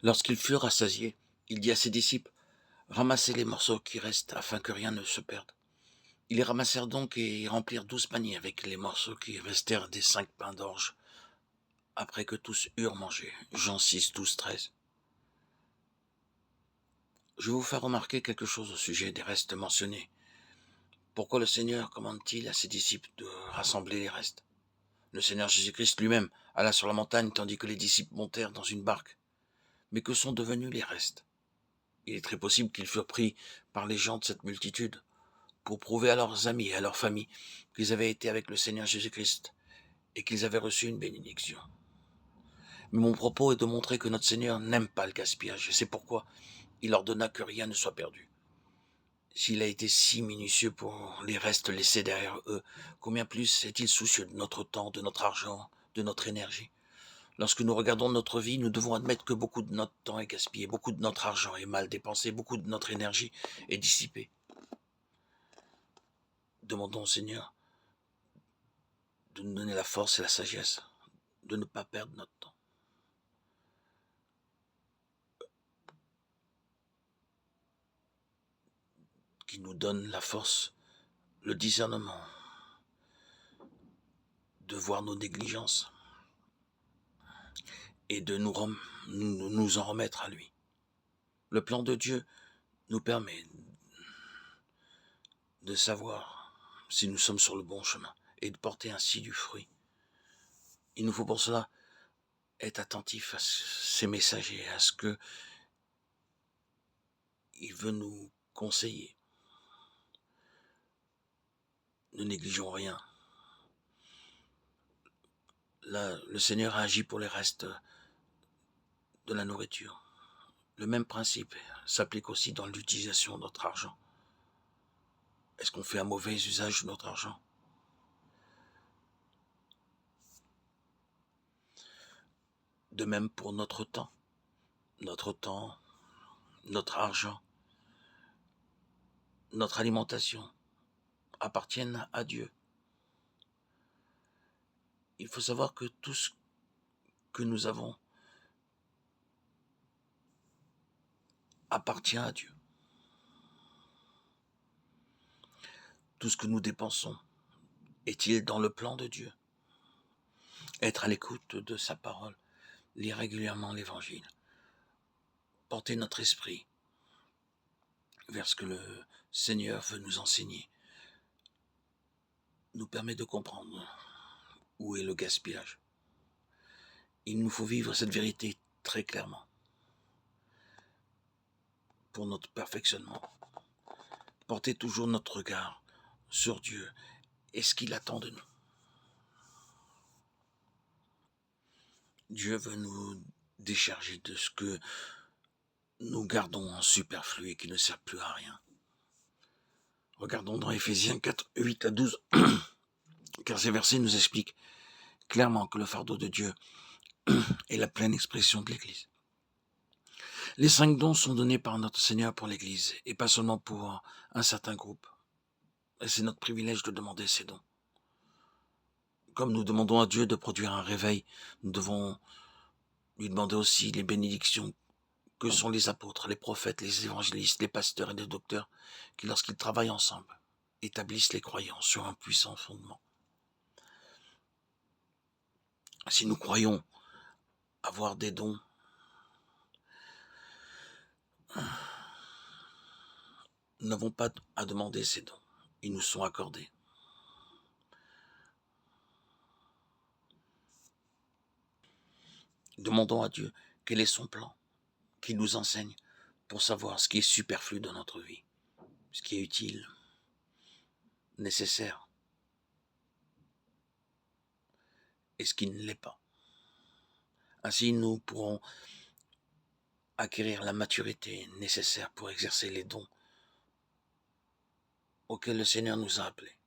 Lorsqu'ils furent rassasiés, il dit à ses disciples, ramassez les morceaux qui restent afin que rien ne se perde. Ils les ramassèrent donc et remplirent 12 paniers avec les morceaux qui restèrent des 5 pains d'orge, après que tous eurent mangé. Jean 6, 12, 13. Je vais vous faire remarquer quelque chose au sujet des restes mentionnés. Pourquoi le Seigneur commande-t-il à ses disciples de rassembler les restes? Le Seigneur Jésus-Christ lui-même alla sur la montagne tandis que les disciples montèrent dans une barque. Mais que sont devenus les restes? Il est très possible qu'ils furent pris par les gens de cette multitude pour prouver à leurs amis et à leurs familles qu'ils avaient été avec le Seigneur Jésus-Christ et qu'ils avaient reçu une bénédiction. Mais mon propos est de montrer que notre Seigneur n'aime pas le gaspillage et c'est pourquoi il ordonna que rien ne soit perdu. S'il a été si minutieux pour les restes laissés derrière eux, combien plus est-il soucieux de notre temps, de notre argent, de notre énergie? Lorsque nous regardons notre vie, nous devons admettre que beaucoup de notre temps est gaspillé, beaucoup de notre argent est mal dépensé, beaucoup de notre énergie est dissipée. Demandons au Seigneur de nous donner la force et la sagesse de ne pas perdre notre temps. Qu'il nous donne la force, le discernement de voir nos négligences et de nous en remettre à lui. Le plan de Dieu nous permet de savoir si nous sommes sur le bon chemin et de porter ainsi du fruit. Il nous faut pour cela être attentif à ces messagers, à ce que il veut nous conseiller. Ne négligeons rien. Là, le Seigneur a agi pour les restes de la nourriture. Le même principe s'applique aussi dans l'utilisation de notre argent. Est-ce qu'on fait un mauvais usage de notre argent? De même pour notre temps, notre argent, notre alimentation appartiennent à Dieu. Il faut savoir que tout ce que nous avons appartient à Dieu. Tout ce que nous dépensons est-il dans le plan de Dieu? Être à l'écoute de sa parole, lire régulièrement l'Évangile, porter notre esprit vers ce que le Seigneur veut nous enseigner, nous permet de comprendre où est le gaspillage. Il nous faut vivre cette vérité très clairement pour notre perfectionnement. Porter toujours notre regard sur Dieu et ce qu'il attend de nous. Dieu veut nous décharger de ce que nous gardons en superflu et qui ne sert plus à rien. Regardons dans Éphésiens 4, 8 à 12, car ces versets nous expliquent clairement que le fardeau de Dieu est la pleine expression de l'Église. Les 5 dons sont donnés par notre Seigneur pour l'Église et pas seulement pour un certain groupe. Et c'est notre privilège de demander ces dons. Comme nous demandons à Dieu de produire un réveil, nous devons lui demander aussi les bénédictions que sont les apôtres, les prophètes, les évangélistes, les pasteurs et les docteurs, qui lorsqu'ils travaillent ensemble, établissent les croyants sur un puissant fondement. Si nous croyons avoir des dons, nous n'avons pas à demander ces dons. Ils nous sont accordés. Demandons à Dieu quel est son plan, qu'il nous enseigne pour savoir ce qui est superflu dans notre vie, ce qui est utile, nécessaire, et ce qui ne l'est pas. Ainsi, nous pourrons acquérir la maturité nécessaire pour exercer les dons auxquels le Seigneur nous a appelés.